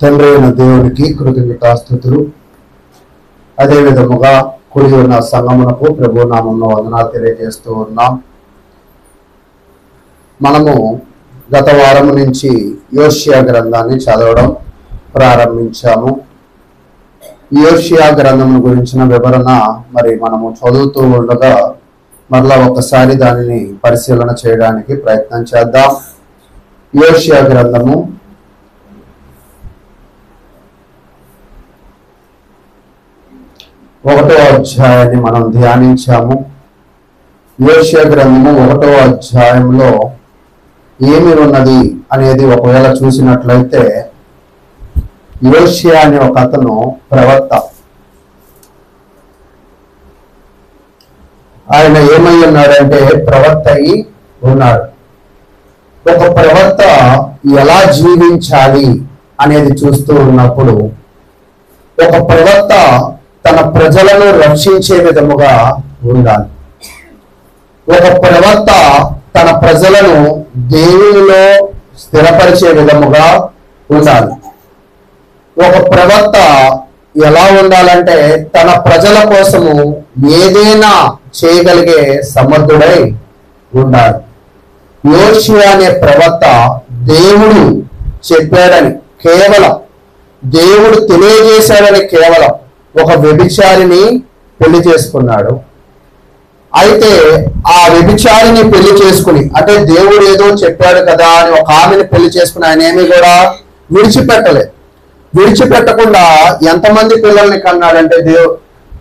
తండ్రి అయిన దేవునికి కృతజ్ఞతాస్తుతులు. అదే విధముగా కూడి ఉన్న సంగమునకు ప్రభు నామమున వందనాలు తెలియజేస్తూ ఉన్నాం. మనము గత వారం నుంచి యోషియా గ్రంథాన్ని చదవడం ప్రారంభించాము. యోషియా గ్రంథం గురించిన వివరణ మరి మనము చదువుతూ ఉండగా మరలా ఒకసారి దానిని పరిశీలన చేయడానికి ప్రయత్నం చేద్దాం. యోషియా గ్రంథము 1వ అధ్యాయాన్ని మనం ధ్యానించాము. యోషియా గ్రంథము 1వ అధ్యాయంలో ఏమి ఉన్నది అనేది ఒకవేళ చూసినట్లయితే, యోషియా అనే ఒక అతను ప్రవక్త. ఆయన ఏమై ఉన్నాడంటే ప్రవక్త అయి ఉన్నాడు. ఒక ప్రవక్త ఎలా జీవించాలి అనేది చూస్తూ ఉన్నప్పుడు, ఒక ప్రవక్త తన ప్రజలను రక్షించే విధముగా ఉండాలి. ఒక ప్రవక్త తన ప్రజలను దేవునిలో స్థిరపరిచే విధముగా ఉండాలి. ఒక ప్రవక్త ఎలా ఉండాలంటే తన ప్రజల కోసము ఏదైనా చేయగలిగే సమర్థుడై ఉండాలి. యోషియా అనే ప్రవక్త దేవుడు చెప్పాడని, కేవలం దేవుడు తెలియజేశాడని కేవలం ఒక వ్యభిచారిని పెళ్లి చేసుకున్నాడు. అయితే ఆ వ్యభిచారిని పెళ్లి చేసుకుని, అంటే దేవుడు ఏదో చెప్పాడు కదా అని ఒక ఆమెను పెళ్లి చేసుకుని ఆయన ఏమీ కూడా విడిచిపెట్టలేదు. విడిచిపెట్టకుండా ఎంతమంది పిల్లల్ని కన్నాడంటే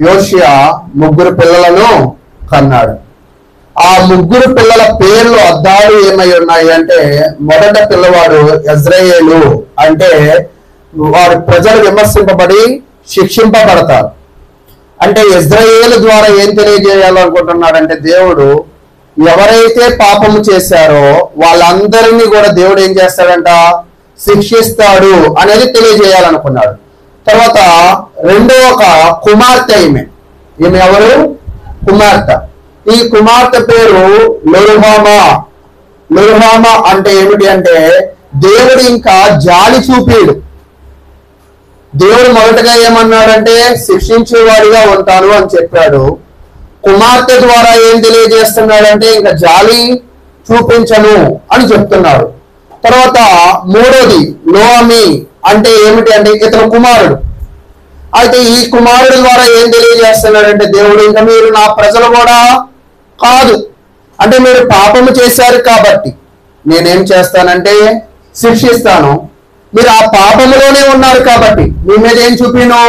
యోషియా 3 పిల్లలను కన్నాడు. ఆ 3 పిల్లల పేర్లు అద్దాలు ఏమై ఉన్నాయి అంటే, మొదట పిల్లవాడు యెజ్రెయేలు, అంటే వారి ప్రజలు విమర్శింపబడి శిక్షింపబడతారు. అంటే యెజ్రెయేలు ద్వారా ఏం తెలియజేయాలనుకుంటున్నాడంటే, దేవుడు ఎవరైతే పాపము చేశారో వాళ్ళందరినీ కూడా దేవుడు ఏం చేస్తాడంట, శిక్షిస్తాడు అనేది తెలియజేయాలనుకున్నాడు. తర్వాత రెండో ఒక కుమార్తె, ఈమె ఎవరు? కుమార్తె. ఈ కుమార్తె పేరు లొరుహామా. లొరుహామా అంటే ఏమిటి అంటే, దేవుడు ఇంకా జాలి చూపేడు. దేవుడు మొదటగా ఏమన్నాడంటే శిక్షించేవాడిగా ఉంటాను అని చెప్పాడు. కుమార్తె ద్వారా ఏం తెలియజేస్తున్నాడంటే ఇంకా జాలి చూపించను అని చెప్తున్నాడు. తర్వాత మూడోది నోమి, అంటే ఏమిటి అంటే ఇతను కుమారుడు. అయితే ఈ కుమారుడు ద్వారా ఏం తెలియజేస్తున్నాడంటే, దేవుడు ఇంకా మీరు నా ప్రజలు కూడా కాదు, అంటే మీరు పాపము చేశారు కాబట్టి నేనేం చేస్తానంటే శిక్షిస్తాను. మీరు ఆ పాపములోనే ఉన్నారు కాబట్టి మీ మీద ఏం చూపిను?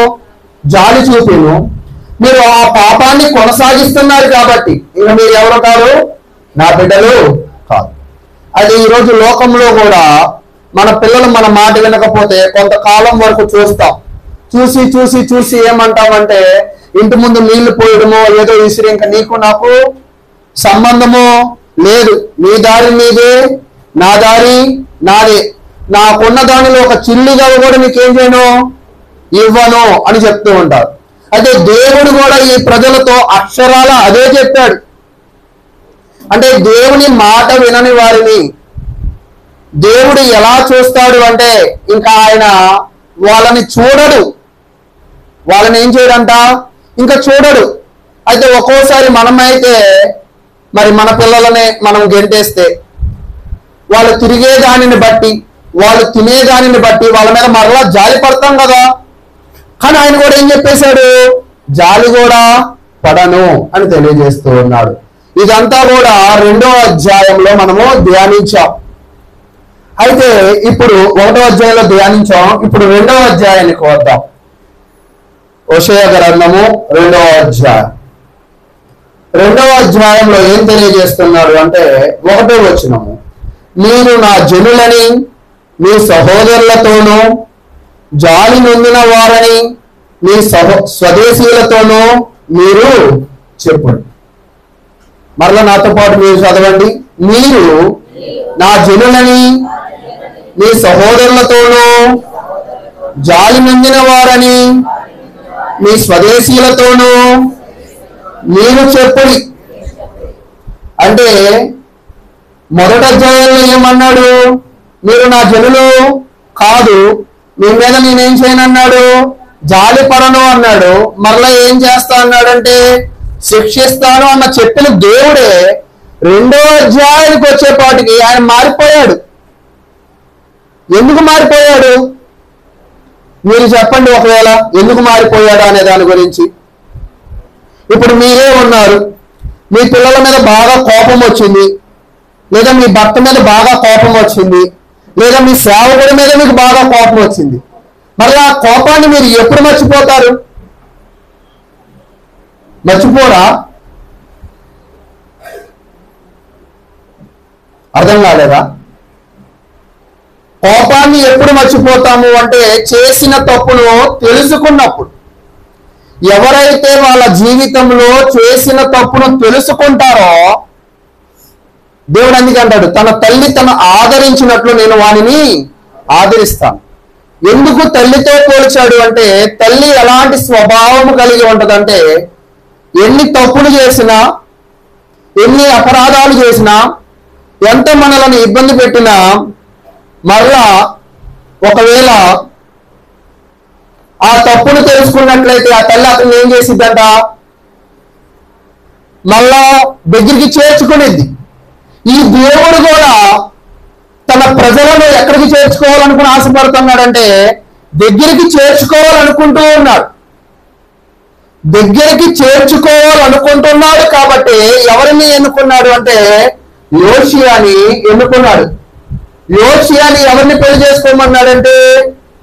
జాలి చూపిను. మీరు ఆ పాపాన్ని కొనసాగిస్తున్నారు కాబట్టి ఇంకా మీరు ఎవరు కాదు? నా బిడ్డలు కాదు. అది ఈరోజు లోకంలో కూడా మన పిల్లలు మన మాట వినకపోతే కొంతకాలం వరకు చూస్తాం. చూసి చూసి చూసి ఏమంటామంటే, ఇంటి ముందు నీళ్లు పోయడమో ఏదో విసిరి ఇంకా నీకు నాకు సంబంధము లేదు, నీ దారి నీదే, నా దారి నాదే, నాకున్న దానిలో ఒక చిల్లిగా కూడా నీకేం చేయను, ఇవ్వను అని చెప్తూ ఉంటారు. అయితే దేవుడు కూడా ఈ ప్రజలతో అక్షరాల అదే చెప్పాడు. అంటే దేవుని మాట వినని వారిని దేవుడు ఎలా చూస్తాడు అంటే, ఇంకా ఆయన వాళ్ళని చూడడు. వాళ్ళని ఏం చేయడంట, ఇంకా చూడడు. అయితే ఒక్కోసారి మనమైతే మరి మన పిల్లలని మనం గెంటేస్తే వాళ్ళు తిరిగే దానిని బట్టి, వాళ్ళు తినే దానిని బట్టి వాళ్ళ మీద మరలా జాలి పడతాం కదా. కానీ ఆయన కూడా ఏం చెప్పేశాడు, జాలి కూడా పడను అని తెలియజేస్తూ ఉన్నాడు. ఇదంతా కూడా 2వ అధ్యాయంలో మనము ధ్యానించాం. అయితే ఇప్పుడు 1వ అధ్యాయంలో ధ్యానించాం. ఇప్పుడు 2వ అధ్యాయానికి వద్దాం. హోషేయ గ్రంథము 2వ అధ్యాయం. 2వ అధ్యాయంలో ఏం తెలియజేస్తున్నాడు అంటే, 1వ వచనము, మీరు నా జనులని మీ సహోదరులతోనూ, జాలి నొందిన వారని మీ స్వదేశీయులతోనూ మీరు చెప్పండి. మరలా నాతో పాటు మీరు చదవండి. మీరు నా జనులని మీ సహోదరులతోనూ, జాలి నొందిన వారని మీ స్వదేశీయులతోనూ మీరు చెప్పండి. అంటే మొదటి అధ్యాయంలో ఏమన్నాడు, మీరు నా జనులు కాదు, మీ మీద నేనేం చేయను అన్నాడు, జాలి పడను అన్నాడు. మరలా ఏం చేస్తా అన్నాడంటే శిక్షిస్తాను అన్న చెప్పిన దేవుడే 2వ అధ్యాయానికి వచ్చేపాటికి ఆయన మారిపోయాడు. ఎందుకు మారిపోయాడు? మీరు చెప్పండి ఒకవేళ ఎందుకు మారిపోయాడు అనే దాని గురించి. ఇప్పుడు మీరే ఉన్నారు, మీ పిల్లల మీద బాగా కోపం వచ్చింది, లేదా మీ భర్త మీద బాగా కోపం వచ్చింది, లేదా మీ సేవకుడి మీద మీకు బాగా కోపం వచ్చింది. మరి ఆ కోపాన్ని మీరు ఎప్పుడు మర్చిపోతారు? మర్చిపోరా? అర్థం కాలేదా? కోపాన్ని ఎప్పుడు మర్చిపోతాము అంటే చేసిన తప్పును తెలుసుకున్నప్పుడు. ఎవరైతే వాళ్ళ జీవితంలో చేసిన తప్పును తెలుసుకుంటారో దేవుడు అందుకే అంటాడు, తన తల్లి తను ఆదరించినట్లు నేను వానిని ఆదరిస్తాను. ఎందుకు తల్లితో పోల్చాడు అంటే తల్లి ఎలాంటి స్వభావం కలిగి ఉంటదంటే ఎన్ని తప్పులు చేసినా, ఎన్ని అపరాధాలు చేసినా, ఎంత మనలను ఇబ్బంది పెట్టినా మరలా ఒకవేళ ఆ తప్పును తెలుసుకున్నట్లయితే ఆ తల్లి అతను ఏం చేసిద్దంట, మళ్ళా దగ్గరికి చేర్చుకునేది. ఈ దేవుడు కూడా తన ప్రజలను ఎక్కడికి చేర్చుకోవాలనుకుని ఆశపడుతున్నాడంటే దగ్గరికి చేర్చుకోవాలనుకుంటూ ఉన్నాడు. దగ్గరికి చేర్చుకోవాలనుకుంటున్నాడు కాబట్టి ఎవరిని ఎన్నుకున్నాడు అంటే యోషియాని ఎన్నుకున్నాడు. యోషియాని ఎవరిని పెళ్లి చేసుకోమన్నాడంటే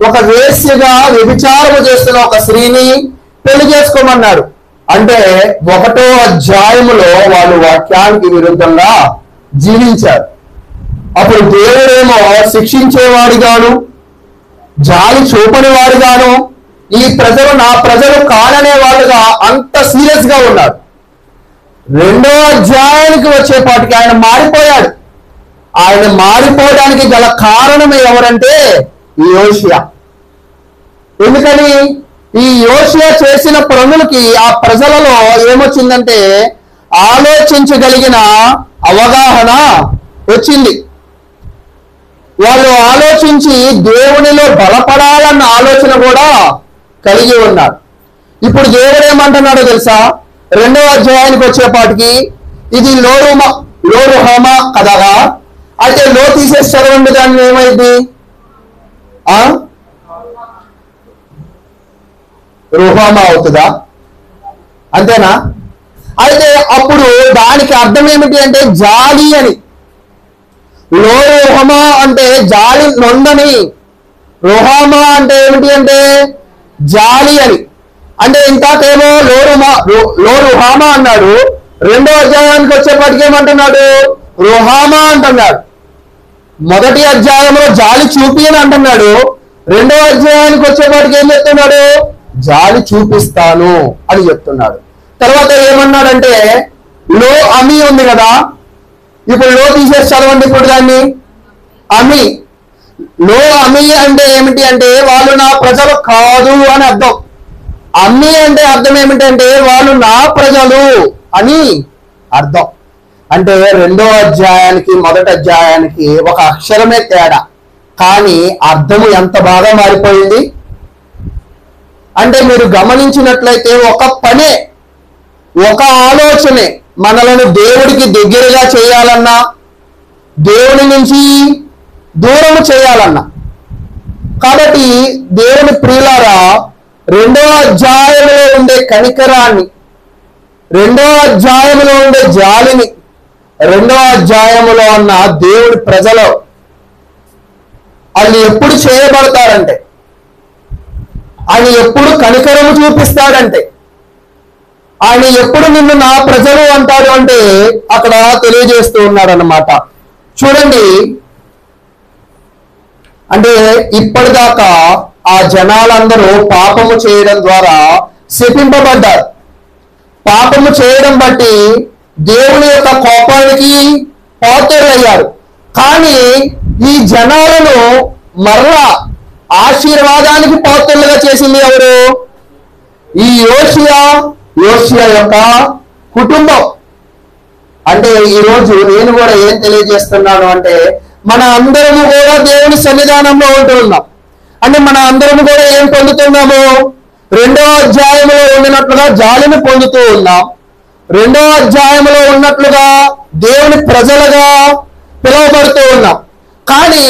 ఒక వేశ్యగా వ్యభిచారము చేస్తున్న ఒక స్త్రీని పెళ్లి చేసుకోమన్నాడు. అంటే 1వ అధ్యాయములో వాళ్ళు వాక్యానికి విరుద్ధంగా జీవించారు. అప్పుడు దేవుడేమో శిక్షించేవాడిగాను, జాలి చూపని వాడిగాను, ఈ ప్రజలు నా ప్రజలు కాననే వాళ్ళుగా అంత సీరియస్ గా ఉన్నాడు. 2వ అధ్యాయానికి వచ్చేపాటికి ఆయన మారిపోయాడు. ఆయన మారిపోవడానికి గల కారణం ఎవరంటే యోషియా. ఎందుకని? ఈ యోషియా చేసిన పనులకి ఆ ప్రజలలో ఏమొచ్చిందంటే ఆలోచించగలిగిన అవగాహన వచ్చింది. వాళ్ళు ఆలోచించి దేవునిలో బలపడాలన్న ఆలోచన కూడా కలిగి ఉన్నారు. ఇప్పుడు దేవుడు ఏమంటున్నాడో తెలుసా? 2వ అధ్యాయానికి వచ్చేపాటికి ఇది లోరుహమా కదగా. అయితే లో తీసేసి చదవండి, దాన్ని ఏమైంది? రుహమా అవుతుందా? అంతేనా? అయితే అప్పుడు దానికి అర్థం ఏమిటి అంటే జాలి అని. లోరుహమా అంటే జాలి నొందని, రుహమా అంటే ఏమిటి అంటే జాలి అని. అంటే ఇంతకేమో లోరుహమా అన్నాడు, 2వ అధ్యాయానికి వచ్చేప్పటికి ఏమంటున్నాడు? రుహమా అంటున్నాడు. 1వ అధ్యాయంలో జాలి చూపి అని అంటున్నాడు, 2వ అధ్యాయానికి వచ్చేప్పటికి ఏం చెప్తున్నాడు? జాలి చూపిస్తాను అని చెప్తున్నాడు. తర్వాత ఏమన్నాడంటే లో అమి ఉంది కదా, ఇప్పుడు లో తీసేసి చదవండి ఇప్పుడు దాన్ని. అమి, లో అమి అంటే ఏమిటి అంటే వాళ్ళు నా ప్రజలు కాదు అని అర్థం. అమ్మి అంటే అర్థం ఏమిటంటే వాళ్ళు నా ప్రజలు అని అర్థం. అంటే 2వ అధ్యాయానికి 1వ అధ్యాయానికి ఒక అక్షరమే తేడా, కానీ అర్థము ఎంత బాగా మారిపోయింది అంటే మీరు గమనించినట్లయితే ఒక పనే, ఒక ఆలోచనే మనలను దేవుడికి దగ్గరగా చేయాలన్నా, దేవుని నుంచి దూరం చేయాలన్నా. కాబట్టి దేవుని ప్రియులారా 2వ అధ్యాయంలో ఉండే కనికరాన్ని, 2వ అధ్యాయంలో ఉండే జాలిని, 2వ అధ్యాయంలో ఉన్న దేవుడి ప్రజలు వాళ్ళు ఎప్పుడు చేయబడతారంటే, ఆయన ఎప్పుడు కనికరము చూపిస్తాడంటే, ఆయన ఎప్పుడు నిన్ను నా ప్రజలు అంటాడు అంటే అక్కడ తెలియజేస్తూ ఉన్నాడు అన్నమాట. చూడండి, అంటే ఇప్పటిదాకా ఆ జనాలందరూ పాపము చేయడం ద్వారా శపింపబడ్డారు. పాపము చేయడం బట్టి దేవుని యొక్క కోపానికి పాత్రులయ్యారు. కానీ ఈ జనాలను మరలా ఆశీర్వాదానికి పాత్రులుగా చేసింది ఎవరు? ఈ యోషియా యొక్క కుటుంబం. అంటే ఈరోజు నేను కూడా ఏం తెలియజేస్తున్నాను అంటే మన అందరము కూడా దేవుని సన్నిధానంలో ఉంటూ ఉన్నాం. అంటే మన అందరం కూడా ఏం పొందుతున్నాము? 2వ అధ్యాయంలో ఉండినట్లుగా జాలిని పొందుతూ ఉన్నాం. 2వ అధ్యాయంలో ఉన్నట్లుగా దేవుని ప్రజలుగా పిలువబడుతూ ఉన్నాం. కానీ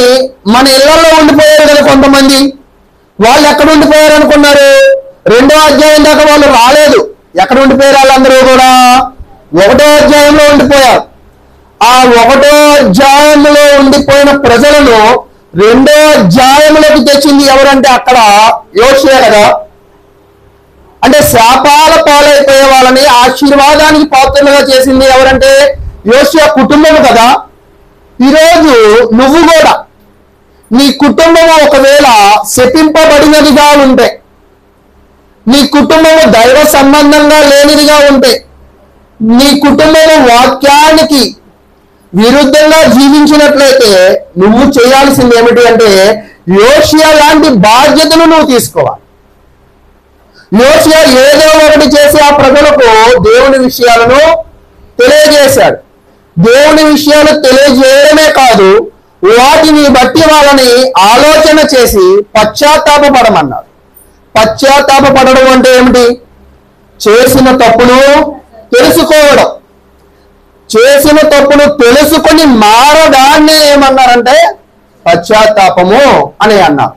మన ఇళ్లలో ఉండిపోయారు కదా కొంతమంది. వాళ్ళు ఎక్కడ ఉండిపోయారు అనుకున్నారు? 2వ అధ్యాయం దాకా వాళ్ళు రాలేదు. ఎక్కడ ఉండిపోయారు వాళ్ళందరూ కూడా? 1వ అధ్యాయంలో ఉండిపోయారు. ఆ 1వ అధ్యాయంలో ఉండిపోయిన ప్రజలను 2వ అధ్యాయంలోకి తెచ్చింది ఎవరంటే అక్కడ యోషియా కదా. అంటే శాపాల పాలైపోయే వాళ్ళని ఆశీర్వాదానికి పాత్రలుగా చేసింది ఎవరంటే యోషియా కుటుంబం కదా. ఈరోజు నువ్వు కూడా నీ కుటుంబము ఒకవేళ శపింపబడినదిగా ఉంటే, నీ కుటుంబము దైవ సంబంధంగా లేనిదిగా ఉంటే, నీ కుటుంబము వాక్యానికి విరుద్ధంగా జీవించినట్లయితే నువ్వు చేయాల్సింది ఏమిటి అంటే యోషియా లాంటి బాధ్యతను నువ్వు తీసుకోవాలి. యోషియా ఏదో ఒకటి చేసి ఆ ప్రజలకు దేవుని విషయాలను తెలియజేశాడు. దేవుని విషయాలు తెలియజేయడమే కాదు, వాటిని బట్టి వాళ్ళని ఆలోచన చేసి పశ్చాత్తాపపడమన్నాడు. పశ్చాత్తాపపడడం అంటే ఏమిటి? చేసిన తప్పును తెలుసుకోవడం. చేసిన తప్పును తెలుసుకొని మారడాన్ని ఏమన్నారంటే పశ్చాత్తాపము అని అన్నారు.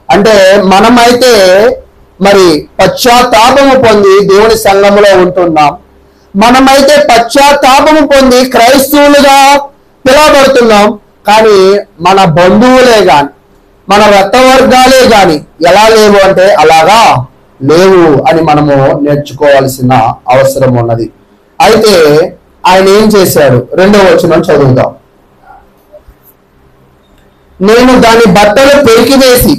అంటే మనమైతే మరి పశ్చాత్తాపము పొంది దేవుని సంఘములో ఉంటున్నాం. మనమైతే పశ్చాత్తాపము పొంది క్రైస్తవులుగా పిలువబడుతున్నాం. కానీ మన బంధువులే గాని మన రక్తవర్గాలే గాని ఎలా లేవు అంటే అలాగా లేవు అని మనము నేర్చుకోవాల్సిన అవసరం ఉన్నది. అయితే ఆయన ఏం చేశాడు? 2వ వచనం చదువుదాం. నేను దాని బట్టలు పెరికివేసి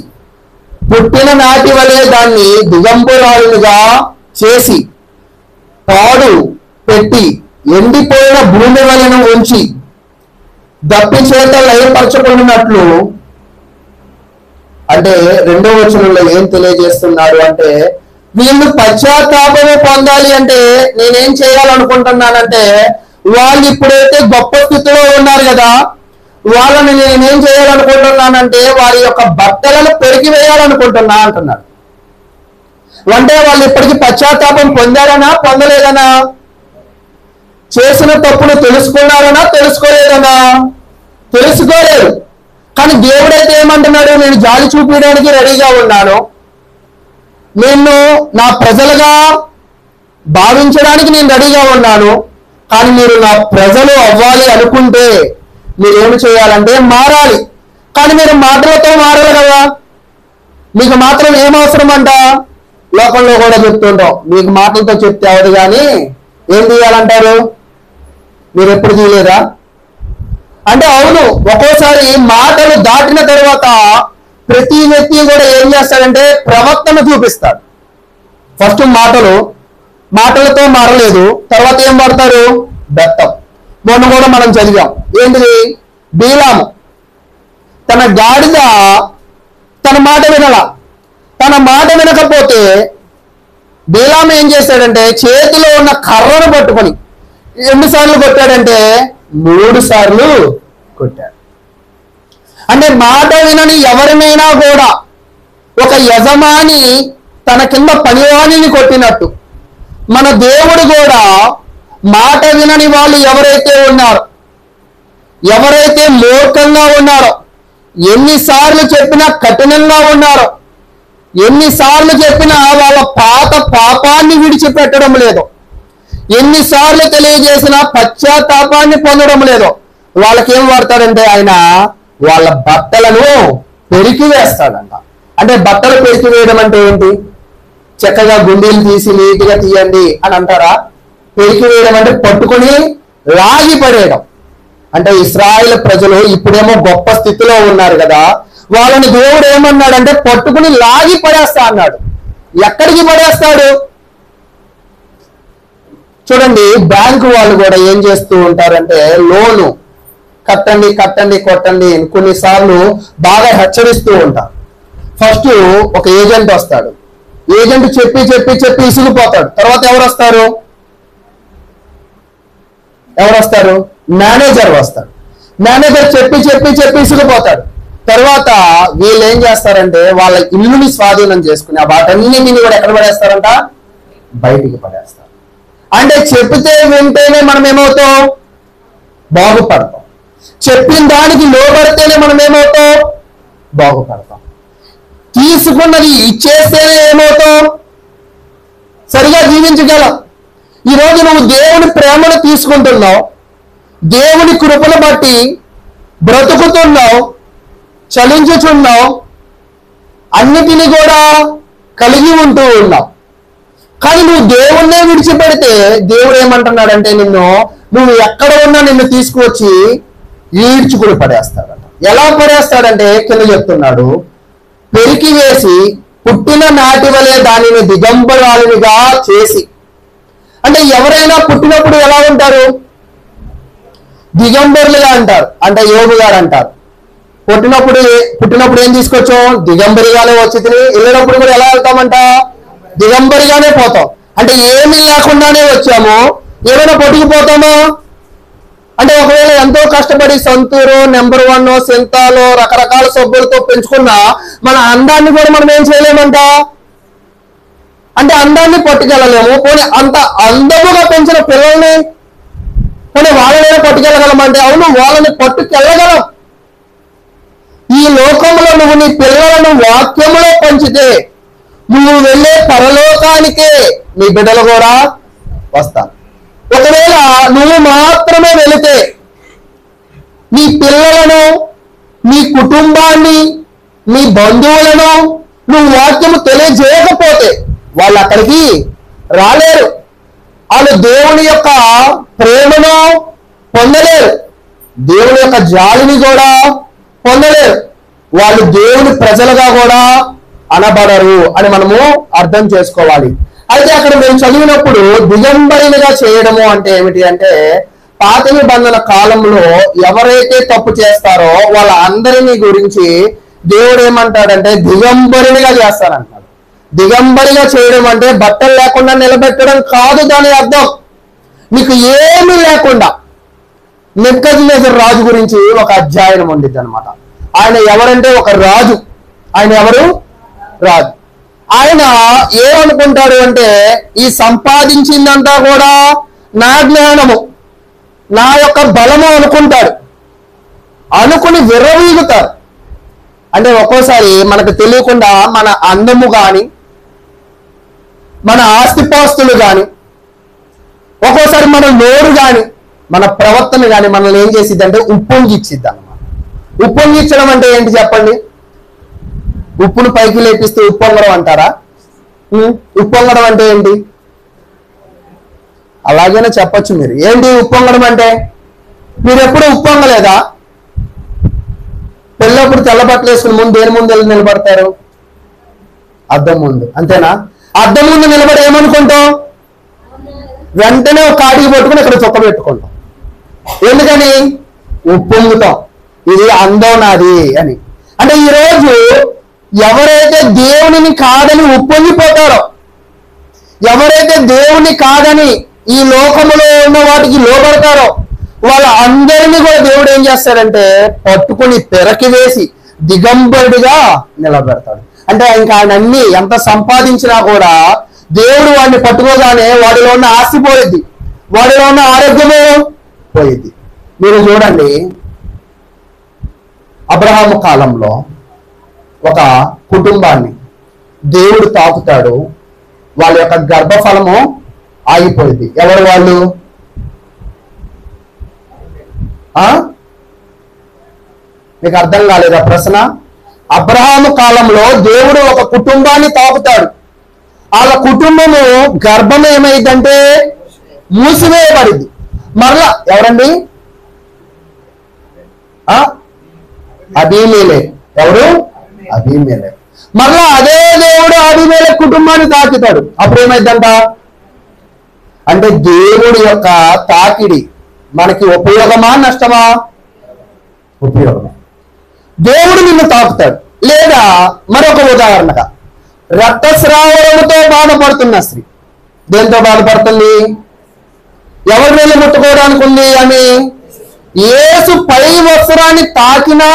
పుట్టిన నాటి వలె దాన్ని దిగంబరాలుగా చేసి పాడు పెట్టి ఎండిపోయిన భూమి వలను ఉంచి దప్పి చేత లయపరచుకున్నట్లు. అంటే 2వ వచనంలో ఏం తెలియజేస్తున్నారు అంటే వీళ్ళు పశ్చాత్తాపము పొందాలి అంటే నేనేం చేయాలనుకుంటున్నానంటే వాళ్ళు ఇప్పుడైతే గొప్ప స్థితిలో ఉన్నారు కదా, వాళ్ళని నేనేం చేయాలనుకుంటున్నానంటే వారి యొక్క బట్టలను పెరిగి వేయాలనుకుంటున్నా అంటున్నాడు. అంటే వాళ్ళు ఇప్పటికీ పశ్చాత్తాపం పొందారనా పొందలేదనా? చేసిన తప్పును తెలుసుకున్నారనా తెలుసుకోలేదనా? తెలుసుకోలేదు. కానీ దేవుడైతే ఏమంటున్నాడు? నేను జాలి చూపించడానికి రెడీగా ఉన్నాను, నేను నా ప్రజలుగా భావించడానికి నేను రెడీగా ఉన్నాను. కానీ మీరు నా ప్రజలు అవ్వాలి అనుకుంటే మీరేమి చేయాలంటే మారాలి. కానీ మీరు మాటలతో మారాలి కదా. మీకు మాత్రం ఏం అవసరం అంట? లోకంలో కూడా చెప్తుంటాం, మీకు మాటలతో చెప్తే అవదు కానీ ఏం తీయాలంటారు? మీరు ఎప్పుడు తీయలేదా అంటే అవును. ఒక్కోసారి మాటలు దాటిన తర్వాత ప్రతి వ్యక్తి కూడా ఏం చేస్తాడంటే ప్రవర్తన చూపిస్తాడు. ఫస్ట్ మాటలతో మారలేదు, తర్వాత ఏం పడతారు? బెత్తం. మొన్న కూడా మనం చదివాం. ఏంటిది? బీలాము తన గాడిద తన మాట వినకపోతే బీలాము ఏం చేశాడంటే చేతిలో ఉన్న కర్రను పట్టుకొని ఎన్నిసార్లు కొట్టాడంటే 3 సార్లు కొట్టాడు. అంటే మాట వినని ఎవరినైనా కూడా ఒక యజమాని తన కింద పనివాణిని కొట్టినట్టు మన దేవుడు కూడా మాట వినని వాళ్ళు ఎవరైతే ఉన్నారో, ఎవరైతే మూర్ఖంగా ఉన్నారో, ఎన్నిసార్లు చెప్పినా కఠినంగా ఉన్నారో, ఎన్నిసార్లు చెప్పినా వాళ్ళ పాత పాపాన్ని విడిచిపెట్టడం లేదు, ఎన్నిసార్లు తెలియజేసినా పశ్చాత్తాపాన్ని పొందడం లేదు, వాళ్ళకి ఏం వాడతాడంటే ఆయన వాళ్ళ బట్టలను పెరికి వేస్తాడంట. అంటే బట్టలు పెరికి వేయడం అంటే ఏంటి? చక్కగా గుండీలు తీసి నీట్గా తీయండి అని అంటారా? పెరికి వేయడం అంటే పట్టుకొని లాగి పడేయడం. అంటే ఇశ్రాయేలు ప్రజలు ఇప్పుడేమో గొప్ప స్థితిలో ఉన్నారు కదా, వాళ్ళని దేవుడు ఏమన్నాడంటే పట్టుకుని లాగి పడేస్తా అన్నాడు. ఎక్కడికి పడేస్తాడు? చూడండి, బ్యాంకు వాళ్ళు కూడా ఏం చేస్తూ ఉంటారంటే లోను కట్టండి కొట్టండి కొన్నిసార్లు బాగా హెచ్చరిస్తూ ఉంటారు. ఫస్ట్ ఒక ఏజెంట్ వస్తాడు, ఏజెంట్ చెప్పి ఇసుగుపోతాడు. తర్వాత ఎవరు వస్తారు? మేనేజర్ వస్తాడు. మేనేజర్ చెప్పి ఇసుగుపోతాడు. తర్వాత వీళ్ళు ఏం చేస్తారంటే వాళ్ళ ఇల్లుని స్వాధీనం చేసుకుని ఆ వాటన్నిటిని కూడా ఎక్కడ పడేస్తారంట? బయటికి పడేస్తారు. అంటే చెప్తే వింటేనే మనం ఏమవుతాం? బాగుపడతాం. చెప్పిన దానికి లోబడితేనే మనం ఏమవుతాం? బాగుపడతాం. తీసుకున్నది ఇచ్చేస్తేనే ఏమవుతాం? సరిగా జీవించగలం. ఈరోజు నువ్వు దేవుని ప్రేమను తీసుకుంటున్నావు, దేవుని కృపను బట్టి బ్రతుకుతున్నావు, చలించుచున్నావు, అన్నిటినీ కూడా కలిగి ఉంటూ ఉన్నావు. కానీ నువ్వు దేవుణ్ణే విడిచిపెడితే దేవుడు ఏమంటున్నాడంటే నువ్వు ఎక్కడ ఉన్నా నిన్ను తీసుకువచ్చి ఈడ్చుకుని పడేస్తాడట. ఎలా పడేస్తాడంటే కింద చెప్తున్నాడు, పెరికి వేసి పుట్టిన నాటి వలె దానిని దిగంబరాలునిగా చేసి. అంటే ఎవరైనా పుట్టినప్పుడు ఎలా ఉంటారు? దిగంబరులుగా అంటారు. అంటే యోగు గారు అంటారు, పుట్టినప్పుడు ఏం తీసుకొచ్చాం? దిగంబరిగానే వచ్చి తిని, వెళ్ళినప్పుడు కూడా ఎలా వెళ్తామంట? దిగంబరిగానే పోతాం. అంటే ఏమీ లేకుండానే వచ్చాము, ఏమైనా పొట్టుకుపోతామా? అంటే ఒకవేళ ఎంతో కష్టపడి సంతూరు, నెంబర్ 1, సెంతాలో రకరకాల సబ్బులతో పెంచుకున్న మన అందాన్ని కూడా మనం ఏం చేయలేమంట? అంటే అందాన్ని పట్టుకెళ్ళలేము. పోనీ అంత అందముగా పెంచిన పిల్లల్ని పోనీ వాళ్ళనైనా పట్టుకెళ్ళగలమంటే అవును, వాళ్ళని పట్టుకెళ్ళగలం. ఈ లోకంలో నువ్వు నీ పిల్లలను వాక్యములో పంచితే నువ్వు వెళ్ళే పరలోకానికే నీ బిడ్డలు కూడా వస్తారు. ఒకవేళ నువ్వు మాత్రమే వెళితే నీ పిల్లలను, నీ కుటుంబాన్ని, నీ బంధువులను నువ్వు వాక్యము తెలియజేయకపోతే వాళ్ళు అక్కడికి రాలేరు. వాళ్ళు దేవుని యొక్క ప్రేమను పొందలేరు, దేవుని యొక్క జాలిని కూడా పొందలేరు, వాళ్ళు దేవుని ప్రజలుగా కూడా అనబడరు అని మనము అర్థం చేసుకోవాలి. అయితే అక్కడ మేము చదివినప్పుడు దిగంబరినిగా చేయడము అంటే ఏమిటి అంటే, పాత నిబంధన కాలంలో ఎవరైతే తప్పు చేస్తారో వాళ్ళ అందరినీ గురించి దేవుడు ఏమంటాడంటే దిగంబరినిగా చేస్తానంటాడు. దిగంబరిగా చేయడం అంటే బట్టలు లేకుండా నిలబెట్టడం కాదు దాని అర్థం. నీకు ఏమీ లేకుండా నెబుకద్నెజరు రాజు గురించి ఒక అధ్యాయం ఉండిద్ది అనమాట. ఆయన ఎవరంటే ఒక రాజు. ఆయన ఎవరు? రాజు. ఆయన ఏమనుకుంటాడు అంటే ఈ సంపాదించిందంతా కూడా నా జ్ఞానము, నా యొక్క బలము అనుకుంటాడు. అనుకుని విర్రవీగుతారు. అంటే ఒక్కోసారి మనకు తెలియకుండా మన అందము కానీ, మన ఆస్తిపాస్తులు కానీ, ఒక్కోసారి మన నోరు కానీ, మన ప్రవర్తన కానీ మనల్ని ఏం చేసిద్ది అంటే ఉప్పొంగిచ్చిద్ది అన్నమాట. ఉప్పొంగించడం అంటే ఏంటి చెప్పండి? ఉప్పును పైకి లేపిస్తే ఉప్పొంగడం అంటారా? ఉప్పొంగడం అంటే ఏంటి? అలాగైనా చెప్పచ్చు మీరు. ఏంటి ఉప్పొంగడం అంటే? మీరు ఎప్పుడు ఉప్పొంగలేదా? పెళ్ళప్పుడు తెల్ల బట్టలు వేసుకుని ముందు దేని ముందు వెళ్ళి నిలబడతారు? అద్దం ముందు. అంతేనా? అద్దం ముందు నిలబడి ఏమనుకుంటాం? వెంటనే ఒక కాడికి పట్టుకుని ఇక్కడ చొక్క పెట్టుకుంటాం. ఎందుకని? ఉప్పొంగుతాం, ఇది అందం నాది అని. అంటే ఈరోజు ఎవరైతే దేవునిని కాదని ఉప్పొంగిపోతారో, ఎవరైతే దేవుని కాదని ఈ లోకములో ఉన్న వాటికి లోబడతారో వాళ్ళ అందరినీ కూడా దేవుడు ఏం చేస్తాడంటే పట్టుకుని పెరకి వేసి దిగంబరుడిగా నిలబెడతాడు. అంటే ఇంకా ఆయన అన్ని ఎంత సంపాదించినా కూడా దేవుడు వాడిని పట్టుకోగానే వాడిలో ఉన్న ఆస్తి పోయిద్ది, వాడిలో ఉన్న ఆరోగ్యము పోయిద్ది. మీరు చూడండి, అబ్రహాము కాలంలో ఒక కుటుంబాన్ని దేవుడు తాకుతాడు, వాళ్ళ యొక్క గర్భఫలము ఆగిపోయింది. ఎవరు వాళ్ళు? మీకు అర్థం కాలేదా ప్రశ్న? అబ్రహాము కాలంలో దేవుడు ఒక కుటుంబాన్ని తాకుతాడు, వాళ్ళ కుటుంబము గర్భం ఏమైందంటే మూసివేయబడింది. మరలా ఎవరండి? అబీమెలెకు. ఎవరు? అబీమెలెకు. మరలా అదే దేవుడు అబీమెలెకు కుటుంబాన్ని తాకుతాడు. అప్పుడు ఏమైందంట అంటే దేవుడి యొక్క తాకిడి మనకి ఉపయోగమా నష్టమా? ఉపయోగమే. దేవుడు నిన్ను తాకుతాడు. లేదా మరొక ఉదాహరణగా రక్తస్రావముతో బాధపడుతున్న స్త్రీ దేంతో బాధపడుతుంది? ఎవరి వేలు ముట్టుకోవడానికి ఉంది అని? యేసు పై వస్త్రాన్ని తాకినా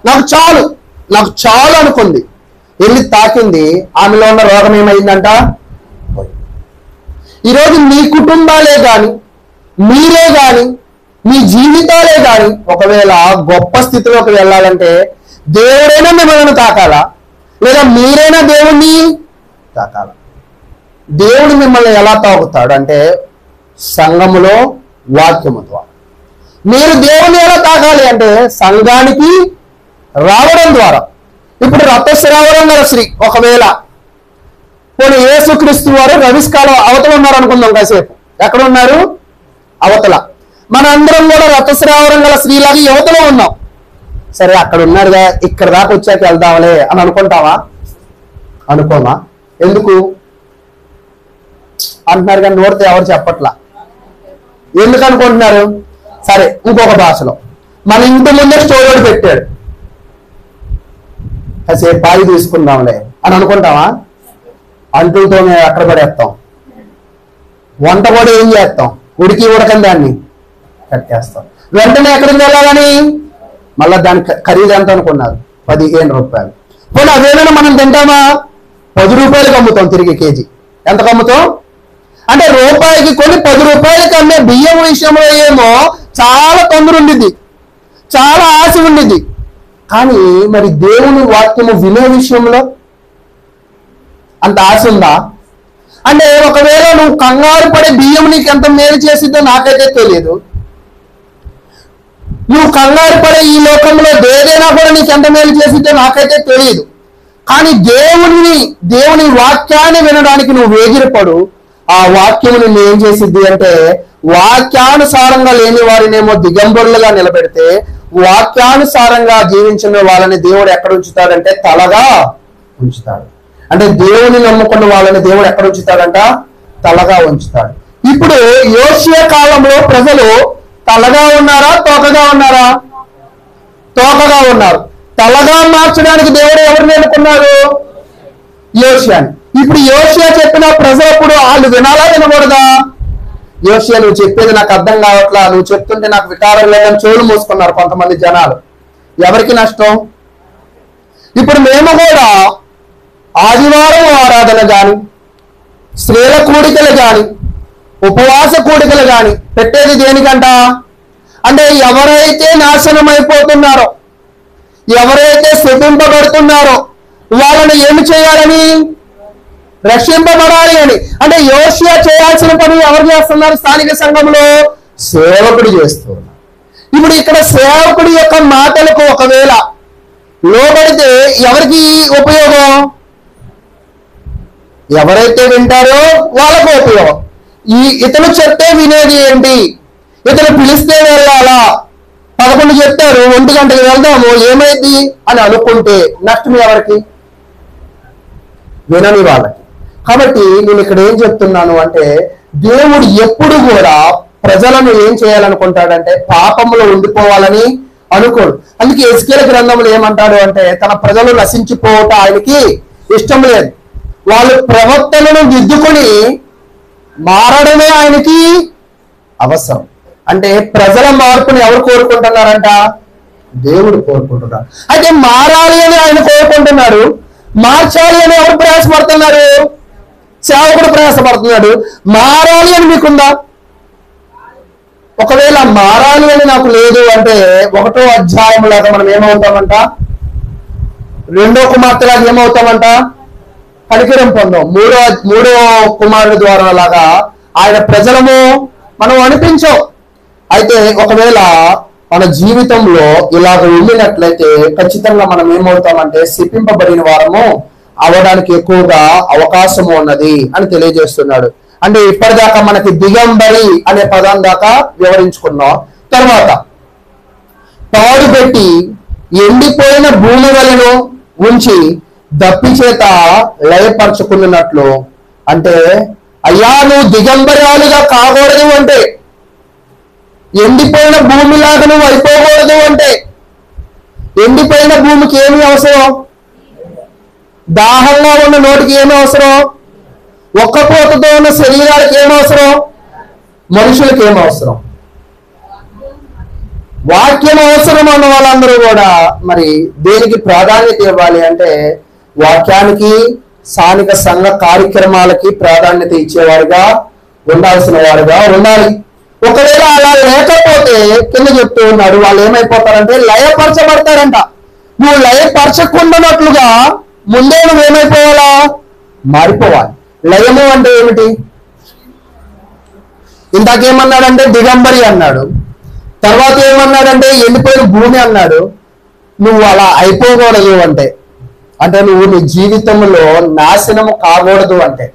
నాకు చాలు అనుకుంది, వెళ్ళి తాకింది, ఆమెలో ఉన్న రోగం ఏమైందంట? ఈరోజు మీ కుటుంబాలే కానీ, మీరే కానీ, మీ జీవితాలే కానీ ఒకవేళ గొప్ప స్థితిలోకి వెళ్ళాలంటే దేవుడైనా మిమ్మల్ని తాకాలా, లేదా మీరైనా దేవుణ్ణి తాకాలా? దేవుడు మిమ్మల్ని ఎలా తాకుతాడు అంటే సంఘములో వాక్యము ద్వారా. మీరు దేవుని ఎలా తాకాలి అంటే సంఘానికి రావడం ద్వారా. ఇప్పుడు రక్తస్రావరం గల స్త్రీ ఒకవేళ పోనీ యేసుక్రీస్తు వారు రవిస్కాలం అవతల ఉన్నారు అనుకుందాం, కాసేపు ఎక్కడ ఉన్నారు? అవతల. మన అందరం కూడా రక్తస్రావరం గల స్త్రీలాగా యువతలో ఉన్నాం. సరే అక్కడ ఉన్నారుగా, ఇక్కడ దాకా వచ్చాక వెళ్దాంలే అని అనుకుంటావా? అనుకోమా? ఎందుకు అంటున్నారు కానీ నోడితే ఎవరు చెప్పట్లా. ఎందుకు అనుకుంటున్నారు? సరే ఇంకొక భాషలో మన ఇంటి ముందే స్టోర్ పెట్టాడు, కాసేపు బాయి తీసుకుందాంలే అని అనుకుంటావా? అంటులతో మేము ఎక్కడ పడేస్తాం, వంట కూడా ఏం చేస్తాం, ఉడకని దాన్ని కట్టేస్తాం. వెంటనే ఎక్కడికి వెళ్ళాలని మళ్ళీ దాని ఖరీదు ఎంత అనుకున్నారు? 15 రూపాయలు. పోనీ అదేమైనా మనం తింటామా? 10 రూపాయలకి అమ్ముతాం తిరిగి కేజీ. ఎంతకు అమ్ముతాం అంటే రూపాయికి కొని 10 రూపాయలకి అమ్మే బియ్యం విషయంలో ఏమో చాలా తొందర ఉండిద్ది, చాలా ఆశ ఉండిద్ది. కానీ మరి దేవుని వాక్యము వినే విషయంలో అంత ఆశ ఉందా? అంటే ఒకవేళ నువ్వు కంగారు పడే బియ్యం నీకు ఎంత మేలు చేసిద్దో నాకైతే తెలియదు. నువ్వు కంగారు పడే ఈ లోకంలో ఏదైనా కూడా నీకు ఎంత మేలు చేసిద్దో నాకైతే తెలియదు. కానీ దేవుని వాక్యాన్ని వినడానికి నువ్వు వేగిరపడు. ఆ వాక్యము నిన్ను ఏం చేసిద్ది అంటే వాక్యానుసారంగా లేని వారినేమో దిగంబరులుగా నిలబెడితే, వాక్యానుసారంగా జీవించిన వాళ్ళని దేవుడు ఎక్కడ ఉంచుతాడంటే తలగా ఉంచుతాడు. అంటే దేవుని నమ్ముకున్న వాళ్ళని దేవుడు ఎక్కడ ఉంచుతాడంట? తలగా ఉంచుతాడు. ఇప్పుడు యోషియా కాలంలో ప్రజలు తలగా ఉన్నారా, తోకగా ఉన్నారా? తోకగా ఉన్నారు. తలగా మార్చడానికి దేవుడు ఎవరిని ఎన్నుకున్నారు? యోషియాని. ఇప్పుడు యోషియా చెప్పిన ప్రజలప్పుడు వాళ్ళు వినాలా, వినకూడదా? యోషియా నువ్వు చెప్పేది నాకు అర్థం కావట్లా, నువ్వు చెప్తుంటే నాకు వికారం లేదని చెవులు మూసుకున్నారు కొంతమంది జనాలు. ఎవరికి నష్టం? ఇప్పుడు మేము కూడా ఆదివారం ఆరాధన కానీ, స్త్రీల కూడికలు కానీ, ఉపవాస కూడికలు కానీ పెట్టేది దేనికంట అంటే ఎవరైతే నాశనం అయిపోతున్నారో, ఎవరైతే శపింపబడుతున్నారో వాళ్ళని ఏమి చేయాలని? రక్షింపబడాలి అని. అంటే యోషియా చేయాల్సిన పని ఎవరు చేస్తున్నారు? స్థానిక సంఘంలో సేవకుడు చేస్తున్నారు. ఇప్పుడు ఇక్కడ సేవకుడి యొక్క మాటలకు ఒకవేళ లోబడితే ఎవరికి ఉపయోగం? ఎవరైతే వింటారో వాళ్ళకు ఉపయోగం. ఇతను చెప్తే వినేది ఏంటి? ఇతను పిలిస్తే వెళ్ళాలా? 11 చెప్తారు, 1 గంటకి వెళ్దాము ఏమైంది అని అనుకుంటే నష్టం ఎవరికి? వినని వాళ్ళకి. కాబట్టి నేను ఇక్కడ ఏం చెప్తున్నాను అంటే దేవుడు ఎప్పుడు కూడా ప్రజలను ఏం చేయాలనుకుంటాడంటే పాపంలో ఉండిపోవాలని అనుకోడు. అందుకే ఎస్కేల్ గ్రంథంలో ఏమంటాడు అంటే తన ప్రజలు నశించిపోవటం ఆయనకి ఇష్టం లేదు. వాళ్ళు ప్రవర్తనను దిద్దుకొని మారడమే ఆయనకి అవసరం. అంటే ప్రజల మార్పుని ఎవరు కోరుకుంటున్నారంట? దేవుడు కోరుకుంటున్నాడు. అయితే మారాలి అని ఆయన కోరుకుంటున్నాడు, మార్చాలి అని ఎవరు ప్రయాసపడుతున్నారు? సేవకుడు ప్రయాసపడుతున్నాడు. మారాలి అని మీకుందా? ఒకవేళ మారాలి అని నాకు లేదు అంటే 1వ అధ్యాయంలాగా మనం ఏమవుతామంట? 2వ కుమార్తెలాగా ఏమవుతామంట? కనికరం పొందాం. 3వ కుమారుడి ద్వారా లాగా ఆయన ప్రజలము మనం అనిపించాం. అయితే ఒకవేళ మన జీవితంలో ఇలాగ వెళ్ళినట్లయితే ఖచ్చితంగా మనం ఏమవుతామంటే శపింపబడిన వారము అవడానికి ఎక్కువగా అవకాశం ఉన్నది అని తెలియజేస్తున్నాడు. అంటే ఇప్పటిదాకా మనకి దిగంబరి అనే పదం దాకా వివరించుకున్నాం. తర్వాత పాడుపెట్టి ఎండిపోయిన భూమి వలను ఉంచి దప్పి చేత లయపరచుకున్నట్లు. అంటే అయ్యా నువ్వు దిగంబరాలుగా కాకూడదు అంటే, ఎండిపోయిన భూమిలాగా నువ్వు అయిపోకూడదు అంటే, ఎండిపోయిన భూమికి ఏమి అవసరం? దాహంగా ఉన్న నోటికి ఏమి అవసరం? ఒక్కపోతతో ఉన్న శరీరానికి ఏమి అవసరం? మనుషులకి ఏమి అవసరం? వాక్యం అవసరం అన్న వాళ్ళందరూ కూడా మరి దేనికి ప్రాధాన్యత ఇవ్వాలి అంటే వాక్యానికి, స్థానిక సంఘ కార్యక్రమాలకి ప్రాధాన్యత ఇచ్చేవారుగా ఉండాల్సిన వారుగా ఉండాలి. ఒకవేళ అలా లేకపోతే కింద చెప్తూ ఉన్నాడు వాళ్ళు ఏమైపోతారంటే లయపరచబడతారంట. నువ్వు లయపరచకుండానట్లుగా ముందే నువ్వేమైపోవాలా? మారిపోవాలి. లయము అంటే ఏమిటి? ఇందాకేమన్నాడంటే దిగంబరి అన్నాడు, తర్వాత ఏమన్నాడంటే ఎండిపోయిన భూమి అన్నాడు. నువ్వు అలా అయిపోకూడదు అంటే నువ్వు నీ జీవితంలో నాశనము కాకూడదు అంటే,